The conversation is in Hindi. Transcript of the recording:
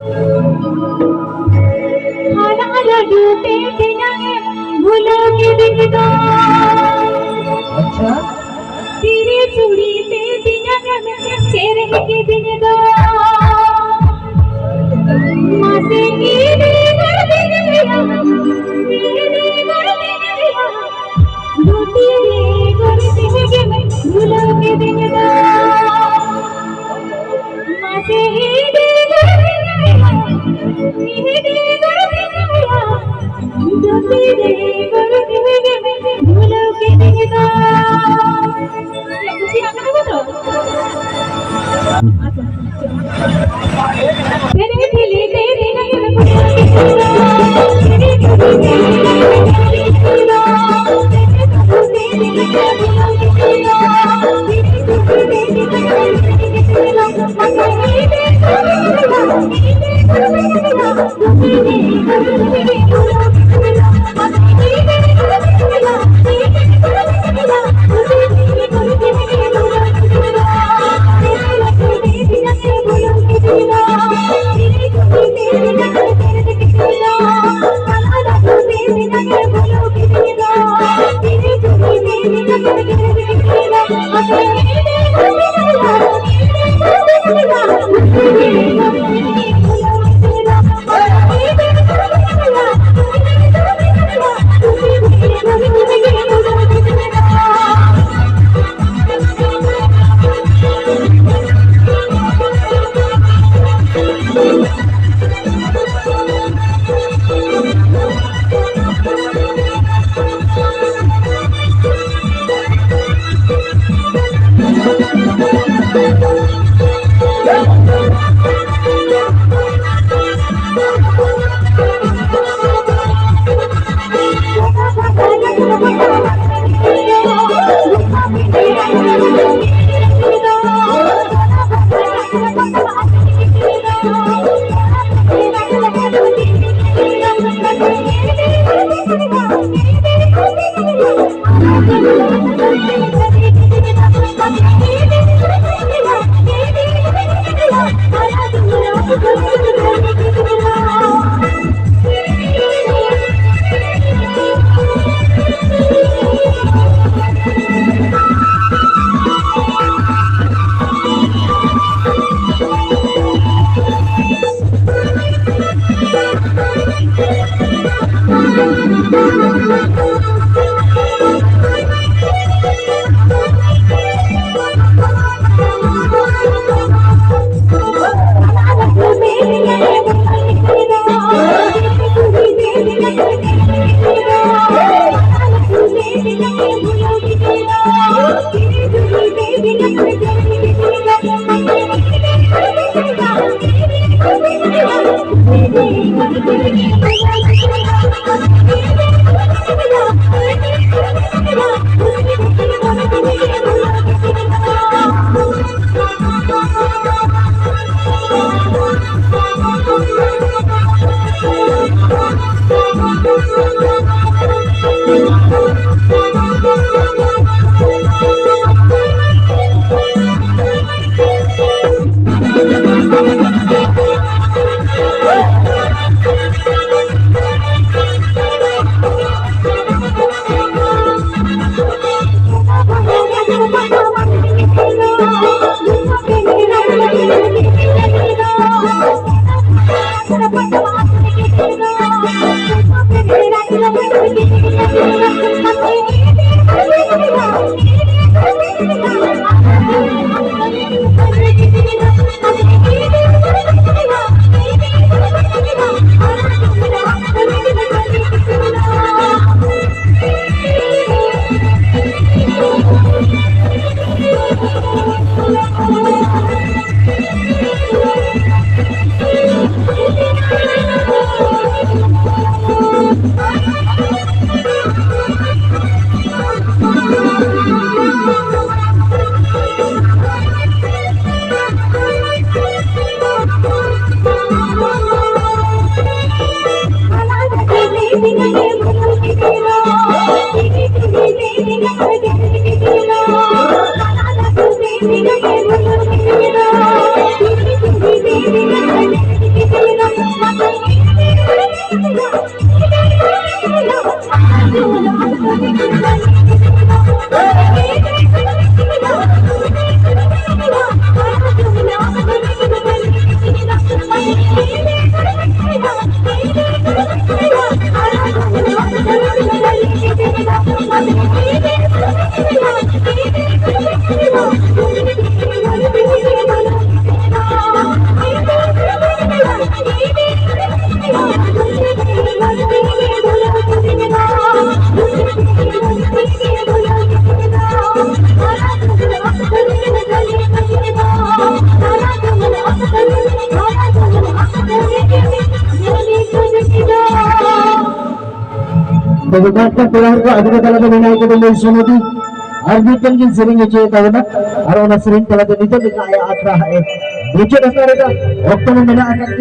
खाना लड्डू पेट जाए भूलोगे दिन दो। अच्छा तेरी चूड़ी पेट जाए चेहरे के दिन दो। माँ से ईदी कर दिन गया, ईदी कर दिन गया। धोती रे कर दिन गया भूलोगे दिन दो। माँ से ईदी कर दिन गया, ईदी कर दिन गया। धोती रे कर दिन गया भूलोगे दिन दो। खुशी आपने बोलो तेरे दिले तेरे नयन भूलोगे दिन दो। तेरे दिले तेरे नयन भूलोगे दिन दो। तेरे दिले तेरे नयन भूलोगे दिन दो। तेरे दिले तेरे नयन भूलोगे दिन दो। मगर ईदी कर दिन गया, ईदी कर दिन गया। धोती रे कर दिन गया भूलोगे दिन दो। मगर ईदी कर दिन गया, ईदी कर दिन गया। धोती रे कर दिन गया भूलोगे दिन दो। तेरे लड्डू तेरे नयन भूलोगे दिन दो। तेरे चूड़ी तेरे नयन तेरे दिन दो। खाना लड्डू तेरे नयन भूलोगे दिन दो। तेरे चूड़ी तेरे नयन तेरे दिन दो। मगर ईदी कर दिन गया, ईदी कर दिन गया। धोती रे कर दिन गया भूलोगे दिन दो। मगर ईदी कर दिन गया, ईदी कर दिन गया। धोती रे कर दिन गया भूलोगे दिन दो। Bagaimana keluarga ada dalam menaiki dengan sunudi arbitan kin sering aja tahu nak arona sering kalau itu dengan ayat atrah bujuk asal itu waktu menaikkan